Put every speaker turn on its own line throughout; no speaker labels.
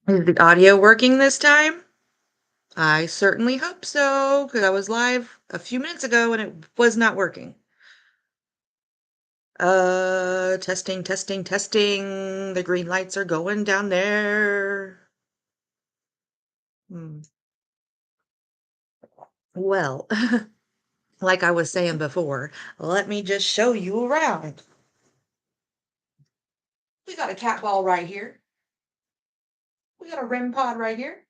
Is the audio working this time? I certainly hope so, because I was live a few minutes ago and it was not working. Testing, testing, testing. The green lights are going down there. Hmm. Well, like I was saying before, let me just show you around. We got a cat ball right here. We got a REM pod right here.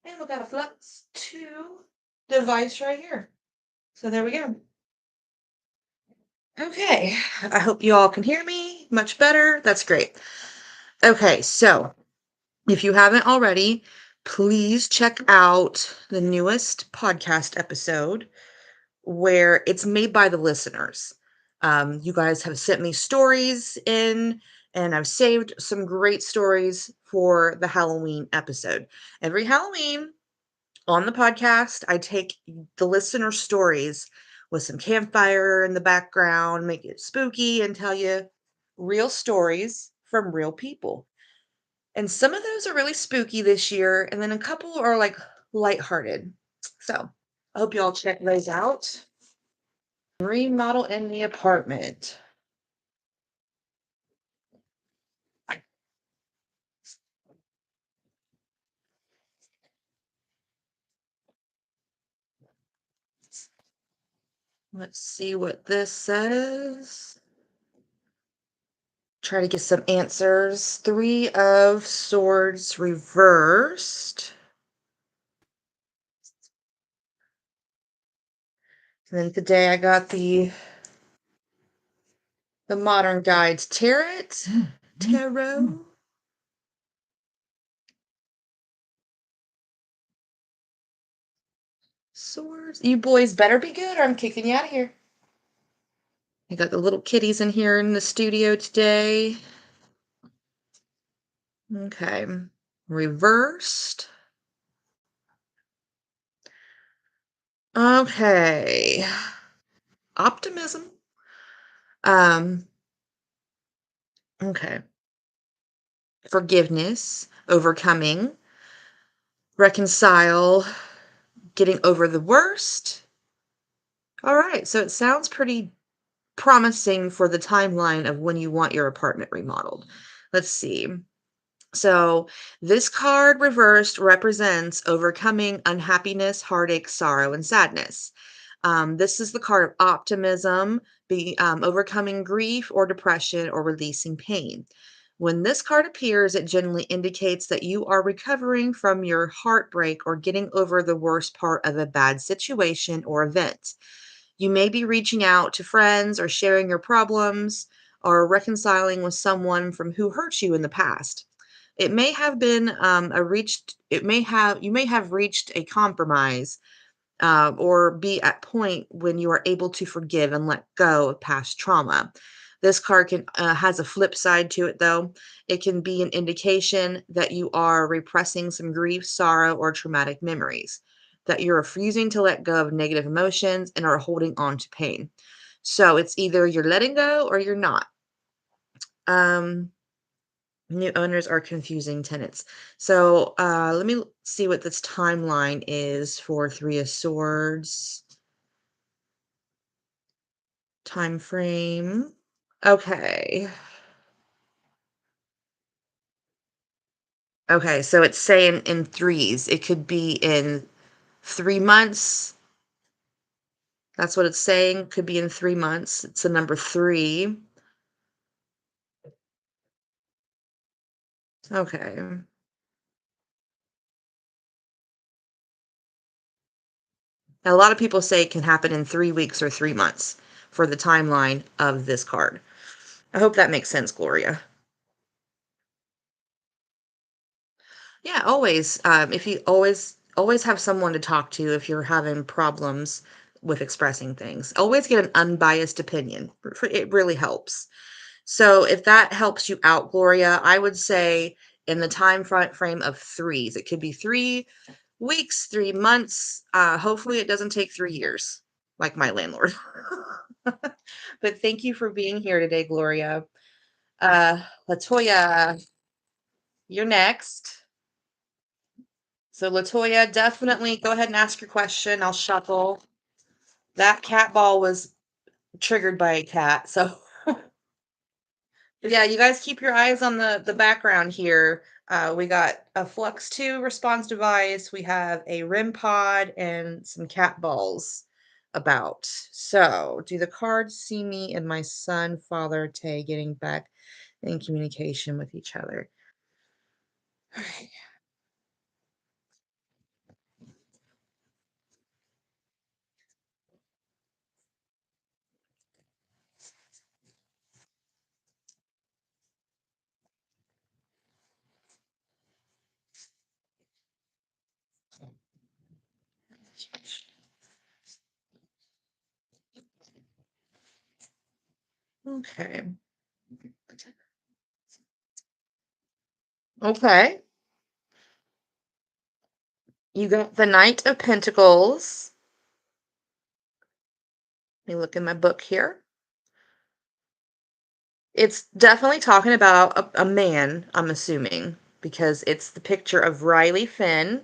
And we got a Flux 2 device right here. So there we go. Okay, I hope you all can hear me much better. That's great. Okay, so if you haven't already, please check out the newest podcast episode where it's made by the listeners. You guys have sent me stories in, and I've saved some great stories for the Halloween episode. Every Halloween on the podcast, I take the listener stories with some campfire in the background, make it spooky, and tell you real stories from real people. And some of those are really spooky this year, and then a couple are like lighthearted. So I hope you all check those out. Remodel in the apartment. Let's see what this says. Try to get some answers. Three of Swords reversed. And then today I got the Modern Guides Tarot. Swords. You boys better be good or I'm kicking you out of here. I got the little kitties in here in the studio today. Okay. Reversed. Okay. Optimism. Um, okay. Forgiveness, overcoming, reconcile, getting over the worst. All right. So it sounds pretty promising for the timeline of when you want your apartment remodeled. Let's see. So, this card reversed represents overcoming unhappiness, heartache, sorrow, and sadness. This is the card of optimism, overcoming grief or depression, or releasing pain. When this card appears, it generally indicates that you are recovering from your heartbreak or getting over the worst part of a bad situation or event. You may be reaching out to friends or sharing your problems or reconciling with someone from who hurt you in the past. It may have been a reached. It may have you may have reached a compromise, or be at point when you are able to forgive and let go of past trauma. This card can has a flip side to it, though. It can be an indication that you are repressing some grief, sorrow, or traumatic memories. That you're refusing to let go of negative emotions and are holding on to pain. So it's either you're letting go or you're not. Um, New owners are confusing tenants. So let me see what this timeline is for Three of Swords. Time frame. Okay. Okay, so it's saying in threes. It could be in 3 months. That's what it's saying. Could be in 3 months. It's a number three. Okay. Now, a lot of people say it can happen in 3 weeks or 3 months for the timeline of this card. I hope that makes sense, Gloria. Yeah, always. If you always have someone to talk to if you're having problems with expressing things. Always get an unbiased opinion. It really helps. So if that helps you out, Gloria, I would say in the frame of threes. It could be 3 weeks, 3 months. Hopefully it doesn't take 3 years, like my landlord. But thank you for being here today, Gloria. Latoya, you're next. So Latoya, definitely go ahead and ask your question. I'll shuffle. That cat ball was triggered by a cat. So yeah, you guys keep your eyes on the background here. We got a Flux 2 response device, we have a REM pod, and some cat balls about. So, do the cards see me and my son, Father Tay, getting back in communication with each other? Alright. Okay. Okay. You got the Knight of Pentacles. Let me look in my book here. It's definitely talking about a man, I'm assuming, because it's the picture of Riley Finn.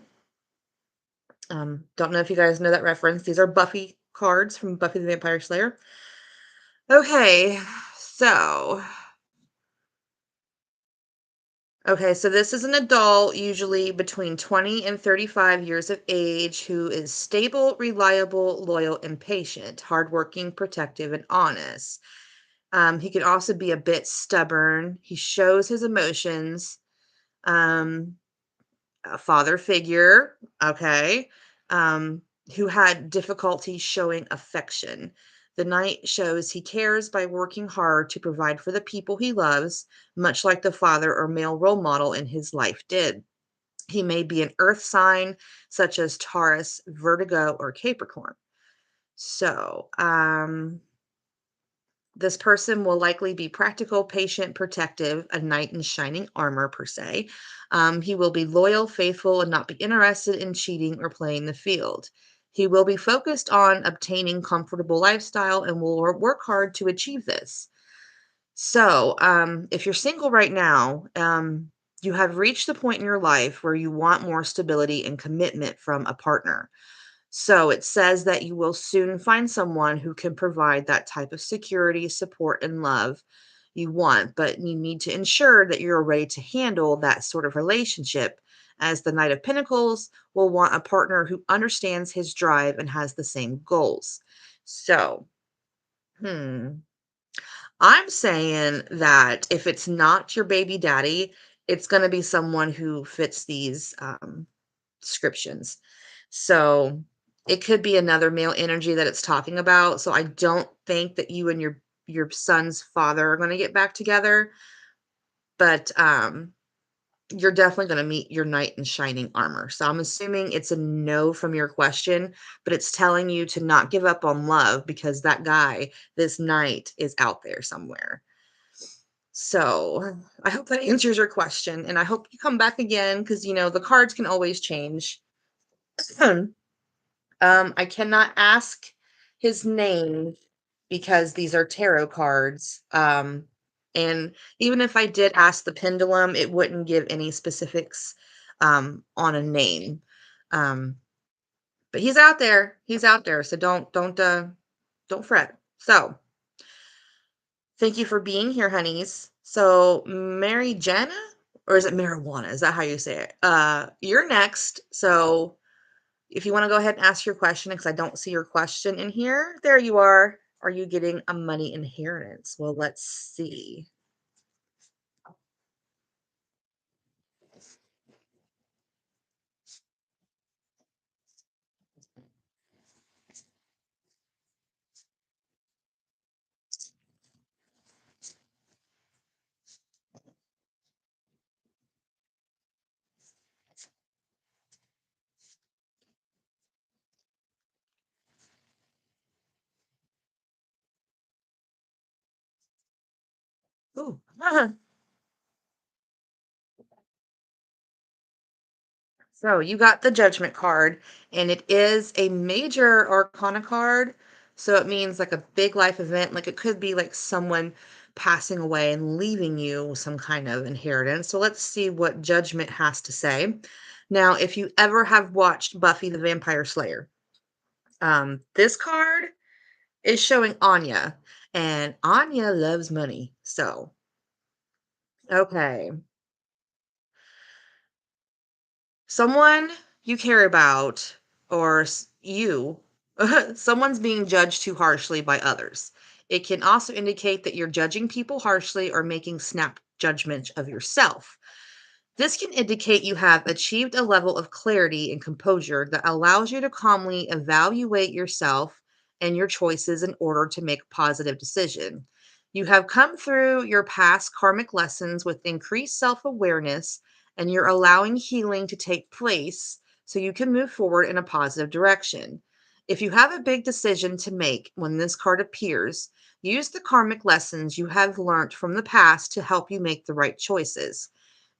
Don't know if you guys know that reference. These are Buffy cards from Buffy the Vampire Slayer. Okay, so so this is an adult, usually between 20 and 35 years of age, who is stable, reliable, loyal, and patient, hardworking, protective, and honest. He can also be a bit stubborn. He shows his emotions. Um, a father figure, okay, um, who had difficulty showing affection. The knight shows he cares by working hard to provide for the people he loves, much like the father or male role model in his life did. He may be an earth sign, such as Taurus, Vertigo, or Capricorn. So, this person will likely be practical, patient, protective, a knight in shining armor, per se. He will be loyal, faithful, and not be interested in cheating or playing the field. He will be focused on obtaining comfortable lifestyle and will work hard to achieve this. So, if you're single right now, you have reached the point in your life where you want more stability and commitment from a partner. So it says that you will soon find someone who can provide that type of security, support, and love you want, but you need to ensure that you're ready to handle that sort of relationship, as the Knight of Pentacles will want a partner who understands his drive and has the same goals. So, hmm, I'm saying that if it's not your baby daddy, it's going to be someone who fits these descriptions. So it could be another male energy that it's talking about. So I don't think that you and your son's father are going to get back together, but you're definitely going to meet your knight in shining armor. So I'm assuming it's a no from your question, but it's telling you to not give up on love because that guy, this knight, is out there somewhere. So I hope that answers your question, and I hope you come back again because the cards can always change. I cannot ask his name because these are tarot cards. And even if I did ask the pendulum, it wouldn't give any specifics on a name. Um, but he's out there. He's out there. So don't fret. So thank you for being here, honeys. So Mary Jenna, or is it marijuana? Is that how you say it? You're next. So if you want to go ahead and ask your question, because I don't see your question in here. There you are. Are you getting a money inheritance? Well, let's see. Ooh. So you got the Judgment card, and it is a major arcana card. So it means like a big life event. Like it could be like someone passing away and leaving you some kind of inheritance. So let's see what Judgment has to say. Now, if you ever have watched Buffy the Vampire Slayer, this card is showing Anya, and Anya loves money. So, okay. Someone you care about or you, someone's being judged too harshly by others. It can also indicate that you're judging people harshly or making snap judgment of yourself. This can indicate you have achieved a level of clarity and composure that allows you to calmly evaluate yourself and your choices in order to make a positive decision. You have come through your past karmic lessons with increased self awareness, and you're allowing healing to take place so you can move forward in a positive direction. If you have a big decision to make when this card appears, use the karmic lessons you have learned from the past to help you make the right choices.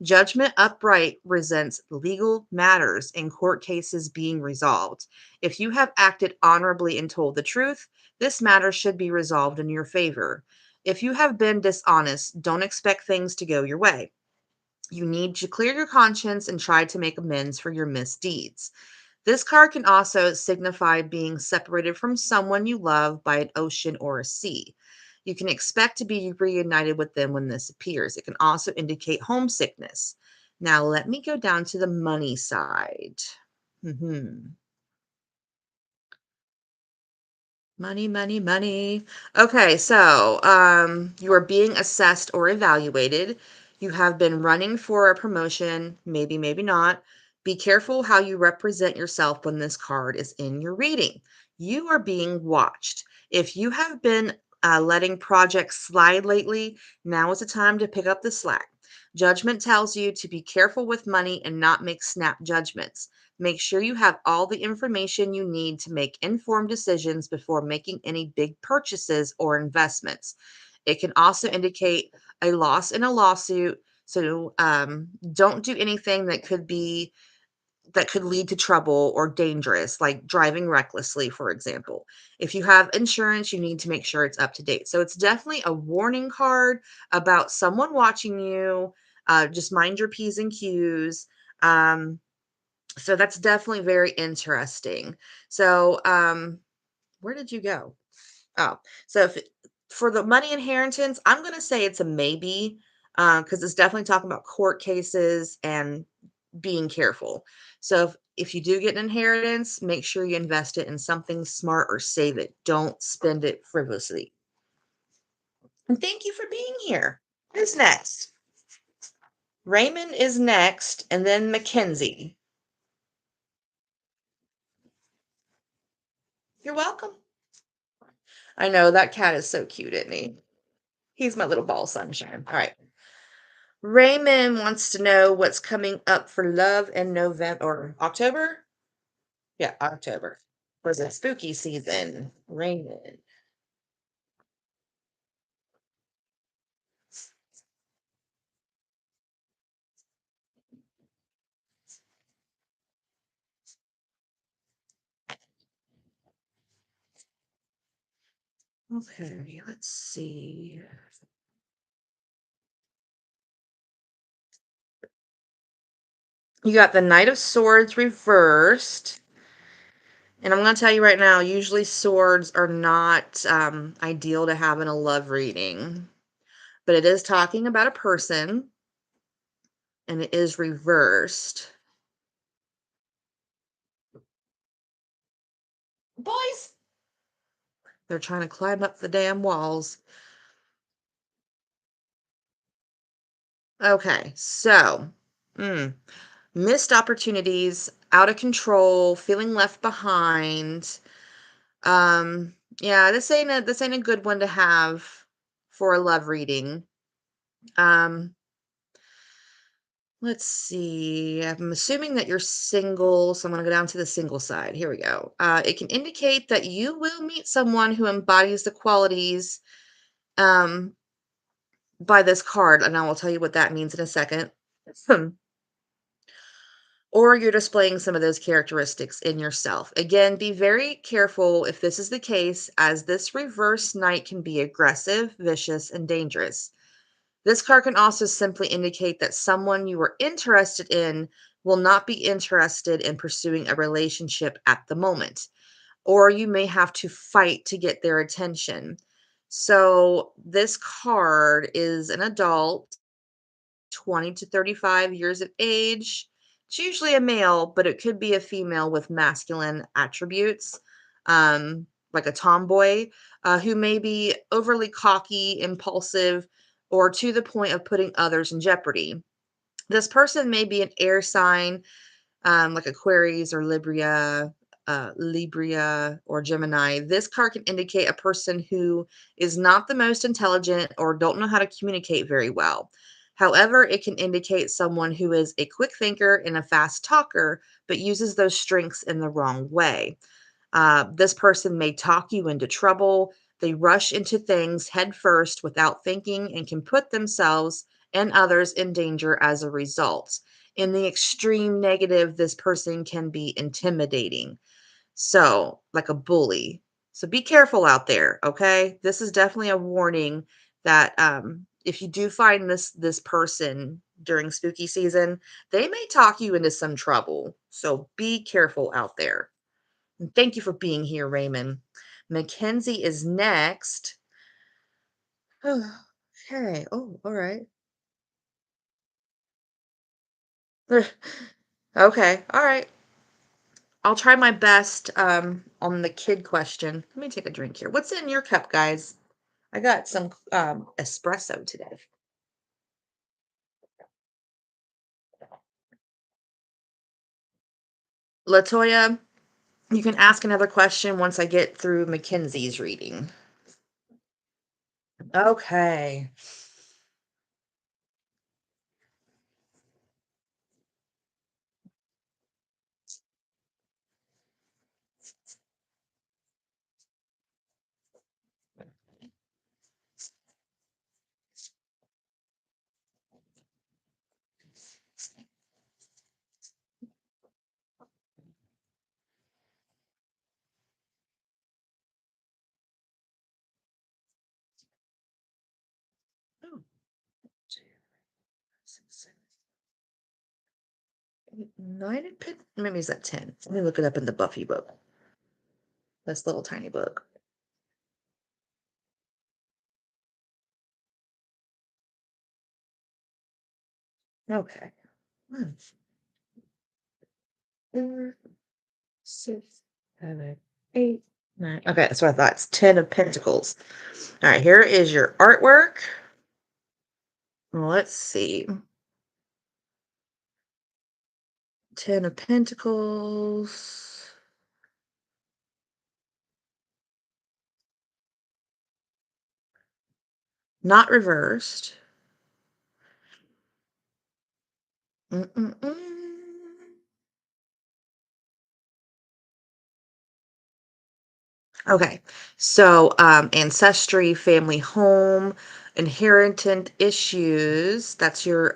Judgment upright resents legal matters and court cases being resolved. If you have acted honorably and told the truth, this matter should be resolved in your favor. If you have been dishonest, don't expect things to go your way. You need to clear your conscience and try to make amends for your misdeeds. This card can also signify being separated from someone you love by an ocean or a sea. You can expect to be reunited with them when this appears. It can also indicate homesickness. Now, let me go down to the money side. Mhm. Money, money, money. Okay, so you are being assessed or evaluated. You have been running for a promotion, maybe, maybe not. Be careful how you represent yourself when this card is in your reading. You are being watched. If you have been letting projects slide lately, now is the time to pick up the slack. Judgment tells you to be careful with money and not make snap judgments. Make sure you have all the information you need to make informed decisions before making any big purchases or investments. It can also indicate a loss in a lawsuit. So don't do anything that could lead to trouble or dangerous, like driving recklessly, for example. If you have insurance, you need to make sure it's up to date. So it's definitely a warning card about someone watching you. Just mind your P's and Q's. So that's definitely very interesting. So, where did you go? Oh, so if for the money inheritance, I'm gonna say it's a maybe, because it's definitely talking about court cases and being careful. So if you do get an inheritance, make sure you invest it in something smart or save it. Don't spend it frivolously. And thank you for being here. Who's next? Raymond is next, and then Mackenzie. You're welcome. I know that cat is so cute, isn't he? He's my little ball sunshine. All right. Raymond wants to know what's coming up for love in November or October. Yeah, October. Was it spooky season? Raymond. Okay, let's see. You got the Knight of Swords reversed. And I'm going to tell you right now, usually swords are not ideal to have in a love reading, but it is talking about a person and it is reversed. Boys, they're trying to climb up the damn walls. Okay, so missed opportunities, out of control, feeling left behind. Yeah, this ain't a good one to have for a love reading. Um, let's see. I'm assuming that you're single, so I'm gonna go down to the single side. Here we go. It can indicate that you will meet someone who embodies the qualities um by this card, and I will tell you what that means in a second. Or you're displaying some of those characteristics in yourself. Again, be very careful if this is the case, as this reverse knight can be aggressive, vicious, and dangerous. This card can also simply indicate that someone you were interested in will not be interested in pursuing a relationship at the moment, or you may have to fight to get their attention. So, this card is an adult, 20 to 35 years of age. It's usually a male, but it could be a female with masculine attributes, like a tomboy, who may be overly cocky, impulsive, or to the point of putting others in jeopardy. This person may be an air sign, like Aquarius or Libra or Gemini. This card can indicate a person who is not the most intelligent or don't know how to communicate very well. However, it can indicate someone who is a quick thinker and a fast talker, but uses those strengths in the wrong way. This person may talk you into trouble. They rush into things head first without thinking and can put themselves and others in danger as a result. In the extreme negative, this person can be intimidating. So, like a bully. So be careful out there, okay? This is definitely a warning that if you do find this person during spooky season, they may talk you into some trouble. So be careful out there. And thank you for being here, Raymond. Mackenzie is next. Okay. Oh, all right. Okay. All right. I'll try my best on the kid question. Let me take a drink here. What's in your cup, guys? I got some espresso today. Latoya, you can ask another question once I get through Mackenzie's reading. Okay. Oh, two, six, seven, eight, nine, and maybe is that 10? Let me look it up in the Buffy book. This little tiny book. Okay. One, four, six, seven, eight, nine. Okay, that's what I thought. It's 10 of Pentacles. All right, here is your artwork. Let's see. 10 of Pentacles. Not reversed. Mm-mm-mm. Okay, so ancestry, family home, inheritant issues. That's your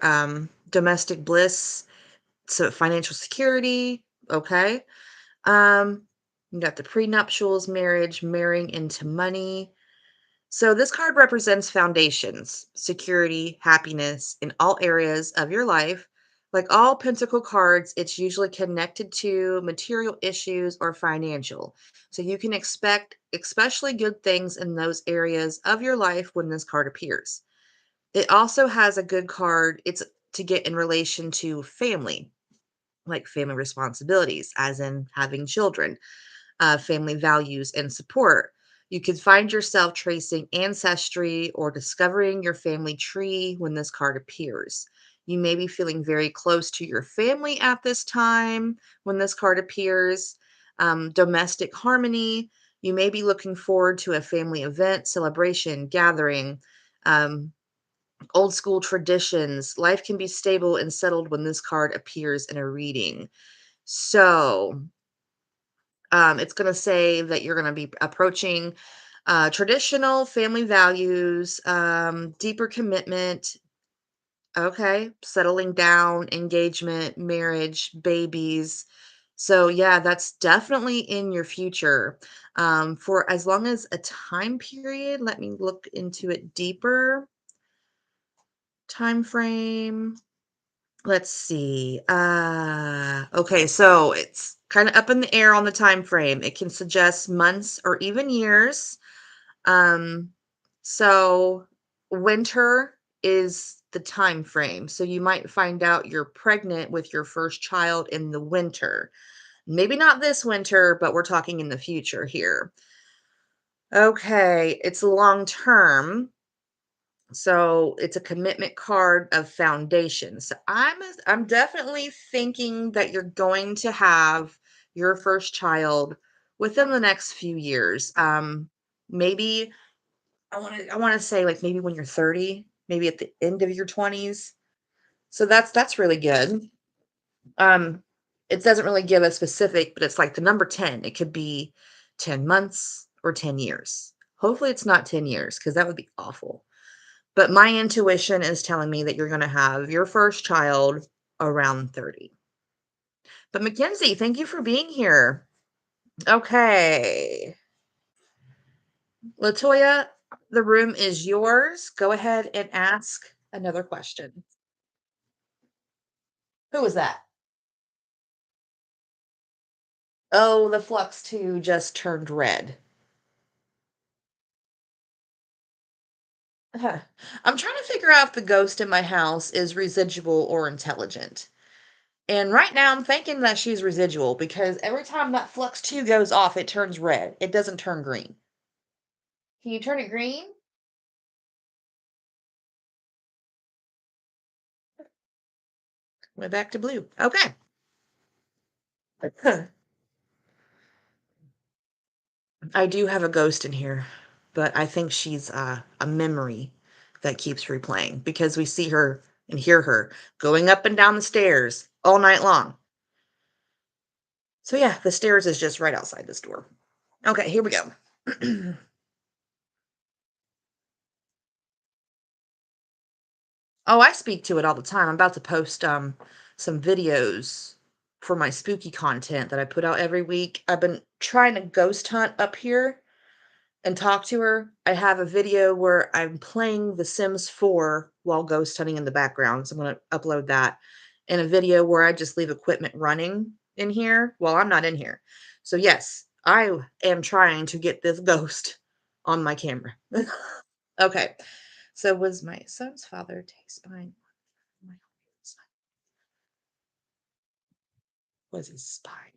domestic bliss, so financial security. Okay. You got the prenuptials, marriage, marrying into money. So this card represents foundations, security, happiness in all areas of your life. Like all pentacle cards, it's usually connected to material issues or financial. So you can expect especially good things in those areas of your life when this card appears. It also has a good card, it's to get in relation to family, like family responsibilities, as in having children, family values and support. You could find yourself tracing ancestry or discovering your family tree when this card appears. You may be feeling very close to your family at this time when this card appears. Domestic harmony. You may be looking forward to a family event, celebration, gathering, um, old school traditions. Life can be stable and settled when this card appears in a reading. So, it's going to say that you're going to be approaching traditional family values, deeper commitment. Okay. Settling down, engagement, marriage, babies. So, yeah, that's definitely in your future. For as long as a time period, let me look into it deeper. Time frame. Let's see. Okay, so it's kind of up in the air on the time frame. It can suggest months or even years. Um, so winter is the time frame. So you might find out you're pregnant with your first child in the winter. Maybe not this winter, but we're talking in the future here. Okay, it's long term. So it's a commitment card of foundation. So I'm definitely thinking that you're going to have your first child within the next few years. Maybe I want to say like maybe when you're 30, maybe at the end of your 20s. So that's really good. Um it doesn't really give a specific, but it's like the number 10. It could be 10 months or 10 years. Hopefully it's not 10 years because that would be awful. But my intuition is telling me that you're gonna have your first child around 30. But Mackenzie, thank you for being here. Okay. Latoya, the room is yours. Go ahead and ask another question. Who was that? Oh, the Flux 2 just turned red. Huh. I'm trying to figure out if the ghost in my house is residual or intelligent. And right now I'm thinking that she's residual because every time that Flux 2 goes off, it turns red. It doesn't turn green. Can you turn it green? Went back to blue. Okay. I do have a ghost in here, but I think she's a memory that keeps replaying because we see her and hear her going up and down the stairs all night long. So, yeah, the stairs is just right outside this door. Okay, here we go. Oh, I speak to it all the time. I'm about to post some videos for my spooky content that I put out every week. I've been trying to ghost hunt up here and talk to her. I have a video where I'm playing The Sims 4 while ghost hunting in the background. So I'm going to upload that. And a video where I just leave equipment running in here while I'm not in here. So yes, I am trying to get this ghost on my camera. Okay. So was my son's father take spying on my son? Was he spying?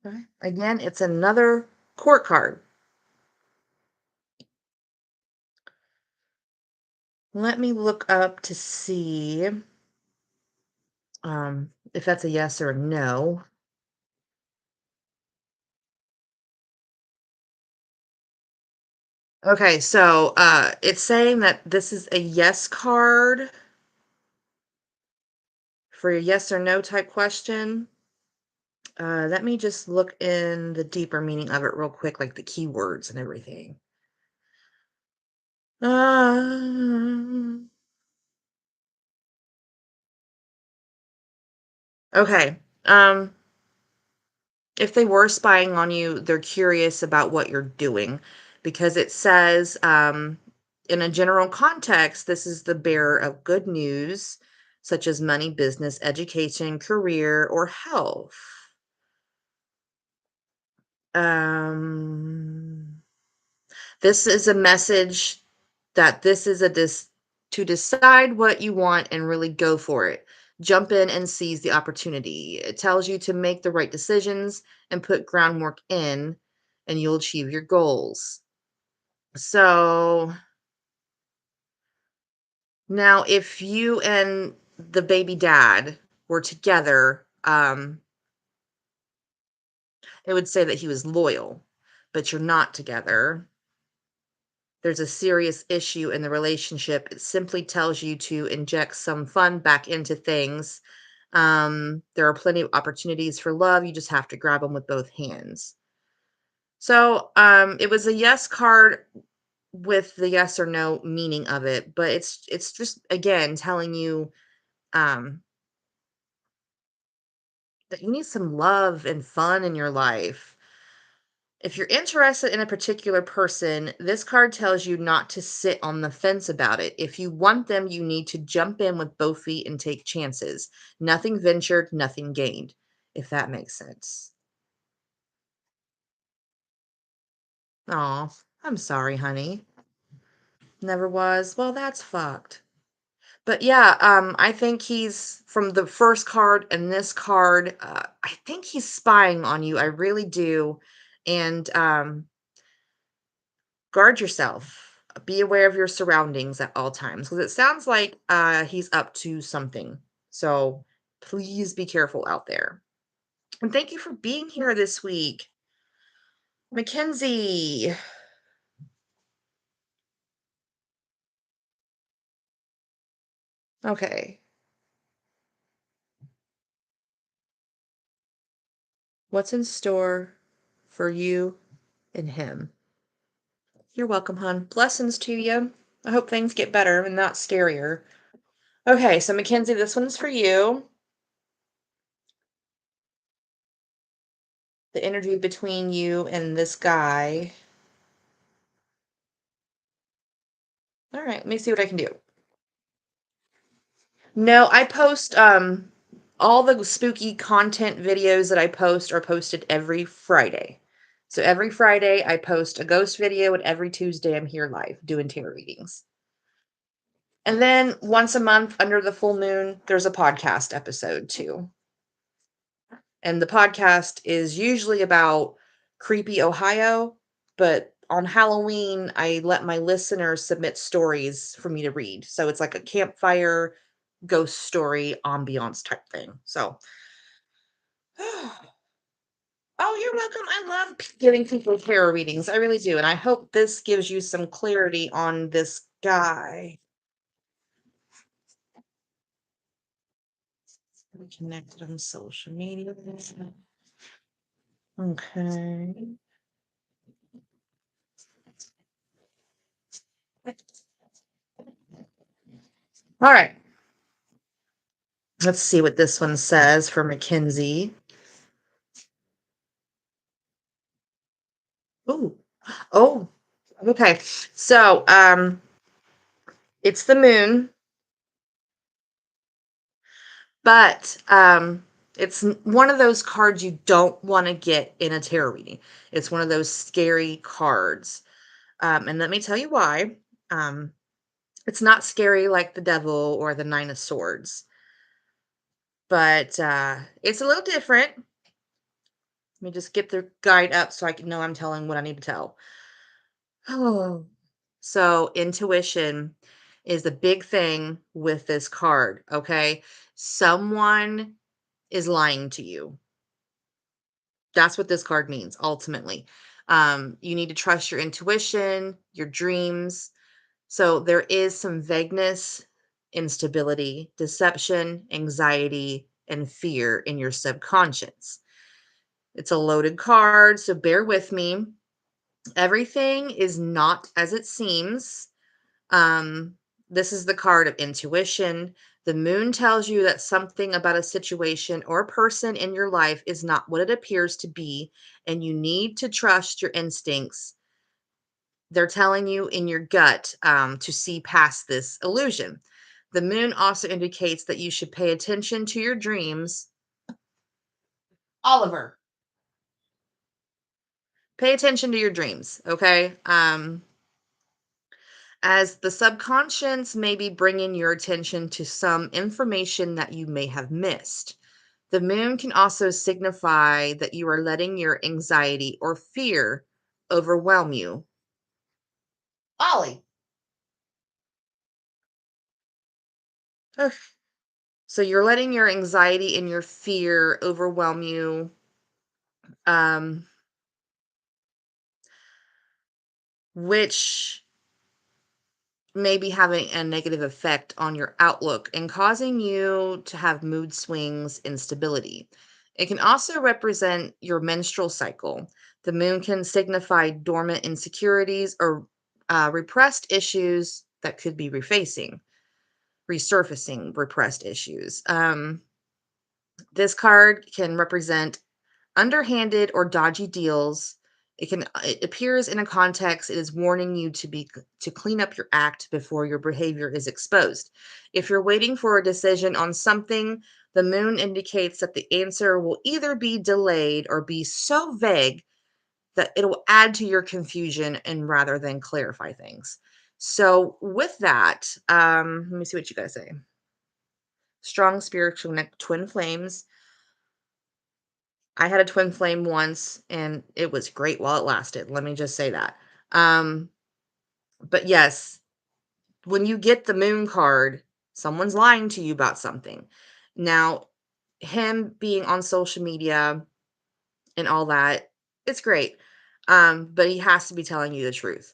Right. Again, it's another court card. Let me look up to see if that's a yes or a no. Okay, so it's saying that this is a yes card for a yes or no type question. Let me just look in the deeper meaning of it real quick, like the keywords and everything. Um, okay. Um, if they were spying on you, they're curious about what you're doing because it says, in a general context, this is the bearer of good news, such as money, business, education, career, or health. Um, this is a message that this is to decide what you want and really go for it. Jump in and seize the opportunity. It tells you to make the right decisions and put groundwork in, and you'll achieve your goals. So now, if you and the baby dad were together, it would say that he was loyal, but you're not together. there's a serious issue in the relationship. It simply tells you to inject some fun back into things. There are plenty of opportunities for love. You just have to grab them with both hands. So, it was a yes card with the yes or no meaning of it, but it's just again telling you um that you need some love and fun in your life. If you're interested in a particular person, this card tells you not to sit on the fence about it. If you want them, you need to jump in with both feet and take chances. Nothing ventured, nothing gained, if that makes sense. Aw, I'm sorry, honey. Never was. Well, that's fucked. But yeah, I think he's from the first card and this card, I think he's spying on you. I really do. And guard yourself. Be aware of your surroundings at all times because it sounds like he's up to something. So please be careful out there. And thank you for being here this week. Mackenzie. Okay. What's in store for you and him? You're welcome, hon. Blessings to you. I hope things get better and not scarier. Okay, so Mackenzie, this one's for you. The energy between you and this guy. All right, let me see what I can do. No, I post all the spooky content videos that I post are posted every Friday. So every Friday I post a ghost video and every Tuesday I'm here live doing tarot readings. And then once a month under the full moon, there's a podcast episode too. And the podcast is usually about creepy Ohio, but on Halloween, I let my listeners submit stories for me to read. So it's like a campfire ghost story ambiance type thing. So, oh, you're welcome. I love giving people tarot readings. I really do. And I hope this gives you some clarity on this guy. We connected on social media. Okay. All right. Let's see what this one says for Mackenzie. Ooh. Oh, okay. So, it's the moon, but it's one of those cards you don't want to get in a tarot reading. It's one of those scary cards. And let me tell you why. Um, it's not scary like the devil or the nine of swords, but it's a little different. Let me just get the guide up so I can know I'm telling what I need to tell. Oh. So intuition is a big thing with this card, okay? Someone is lying to you. That's what this card means ultimately. You need to trust your intuition, your dreams. So there is some vagueness, instability, deception, anxiety, and fear in your subconscious. It's a loaded card, so bear with me. Everything is not as it seems. Um, this is the card of intuition. The moon tells you that something about a situation or person in your life is not what it appears to be, and you need to trust your instincts. They're telling you in your gut to see past this illusion. The moon also indicates that you should pay attention to your dreams. Oliver, pay attention to your dreams, okay? As the subconscious may be bringing your attention to some information that you may have missed. The moon can also signify that you are letting your anxiety or fear overwhelm you. Ollie. Ugh. So you're letting your anxiety and your fear overwhelm you, um, which may be having a negative effect on your outlook and causing you to have mood swings, instability. It can also represent your menstrual cycle. The moon can signify dormant insecurities or repressed issues that could be resurfacing repressed issues. This card can represent underhanded or dodgy deals. It appears in a context, it is warning you to clean up your act before your behavior is exposed. If you're waiting for a decision on something, the moon indicates that the answer will either be delayed or be so vague that it'll add to your confusion and rather than clarify things. So with that, let me see what you guys say. Strong spiritual twin flames. I had a twin flame once, and it was great while it lasted, let me just say that. Um, but yes, when you get the moon card, someone's lying to you about something. Now, him being on social media and all that, it's great, but he has to be telling you the truth.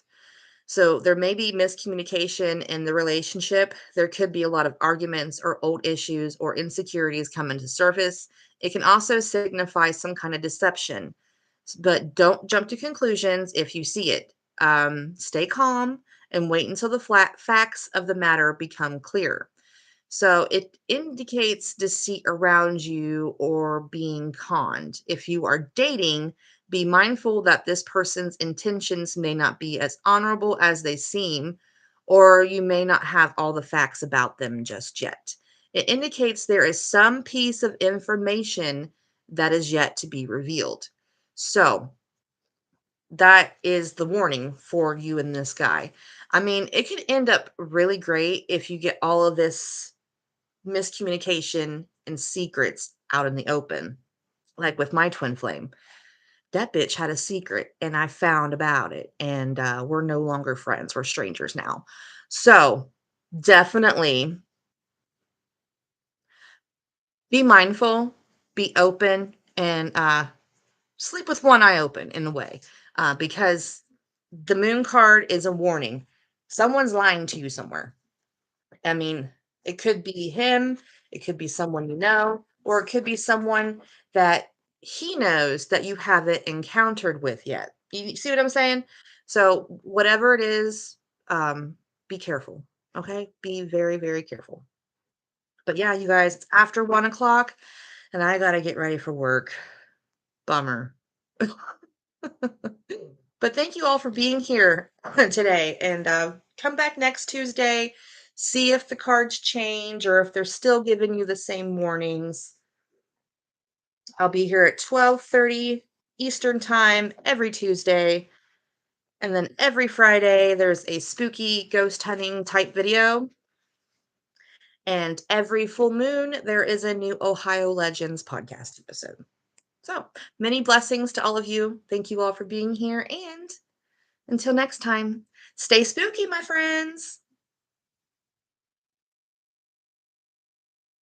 So there may be miscommunication in the relationship. There could be a lot of arguments or old issues or insecurities coming to surface. It can also signify some kind of deception, but don't jump to conclusions if you see it. Stay calm and wait until the flat facts of the matter become clear. So it indicates deceit around you or being conned. If you are dating, be mindful that this person's intentions may not be as honorable as they seem, or you may not have all the facts about them just yet. It indicates there is some piece of information that is yet to be revealed. So that is the warning for you and this guy. I mean, it could end up really great if you get all of this miscommunication and secrets out in the open. Like with my twin flame, that bitch had a secret and I found about it, and we're no longer friends. We're strangers now. So definitely be mindful, be open, and sleep with one eye open in a way, because the moon card is a warning. Someone's lying to you somewhere. I mean, it could be him, it could be someone you know, or it could be someone that he knows that you haven't encountered with yet. You see what I'm saying? So, whatever it is, be careful. Okay? Be very, very careful. But yeah, you guys, it's after 1 o'clock and I got to get ready for work. Bummer. But thank you all for being here today, and come back next Tuesday. See if the cards change or if they're still giving you the same warnings. I'll be here at 12:30 Eastern time every Tuesday. And then every Friday, there's a spooky ghost hunting type video. And every full moon, there is a new Ohio Legends podcast episode. So many blessings to all of you. Thank you all for being here. And until next time, stay spooky, my friends.